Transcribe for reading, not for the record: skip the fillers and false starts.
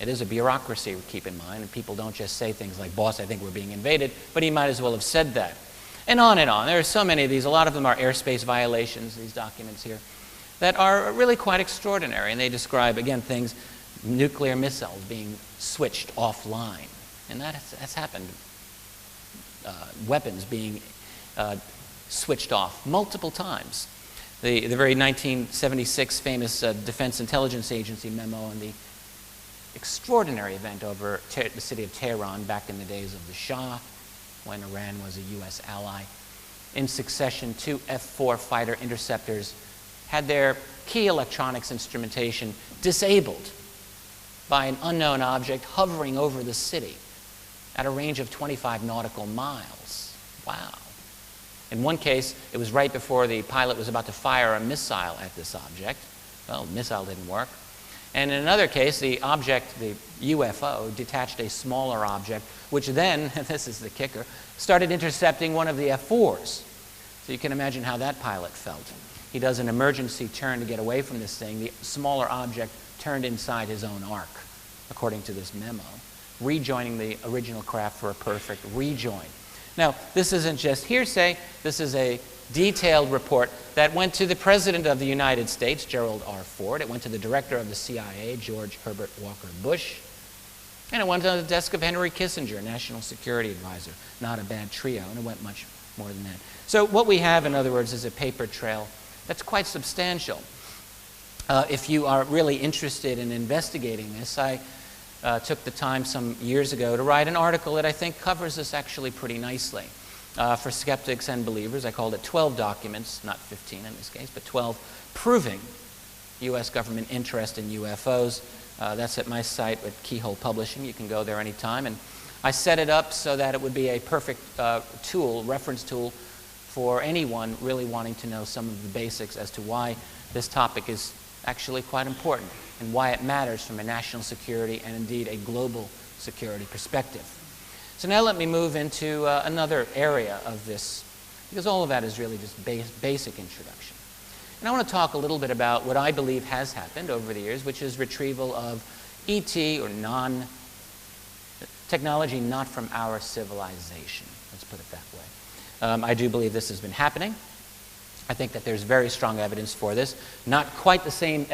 It is a bureaucracy, keep in mind, and people don't just say things like, boss, I think we're being invaded, but he might as well have said that. And on and on. There are so many of these. A lot of them are airspace violations, these documents here, that are really quite extraordinary. And they describe, again, things, nuclear missiles being switched offline. And that's happened. Weapons being switched off multiple times. The very 1976 famous Defense Intelligence Agency memo and the extraordinary event over the city of Tehran back in the days of the Shah, when Iran was a U.S. ally. In succession, 2 F-4 fighter interceptors had their key electronics instrumentation disabled by an unknown object hovering over the city at a range of 25 nautical miles. Wow. In one case, it was right before the pilot was about to fire a missile at this object. Well, the missile didn't work. And in another case, the object, the UFO, detached a smaller object, which then, and this is the kicker, started intercepting one of the F-4s. So you can imagine how that pilot felt. He does an emergency turn to get away from this thing. The smaller object turned inside his own arc, according to this memo, rejoining the original craft for a perfect rejoin. Now, this isn't just hearsay. This is a detailed report that went to the President of the United States, Gerald R. Ford. It went to the Director of the CIA, George Herbert Walker Bush. And it went to the desk of Henry Kissinger, National Security Advisor. Not a bad trio, and it went much more than that. So what we have, in other words, is a paper trail that's quite substantial. If you are really interested in investigating this, I took the time some years ago to write an article that I think covers this actually pretty nicely. For skeptics and believers, I called it 12 documents, not 15 in this case, but 12, proving U.S. government interest in UFOs. That's at my site at Keyhole Publishing. You can go there anytime. And I set it up so that it would be a perfect tool, reference tool, for anyone really wanting to know some of the basics as to why this topic is actually quite important and why it matters from a national security and indeed a global security perspective. So now let me move into another area of this, because all of that is really just basic introduction. And I want to talk a little bit about what I believe has happened over the years, which is retrieval of ET or technology not from our civilization. Let's put it that way. I do believe this has been happening. I think that there's very strong evidence for this. Not quite the same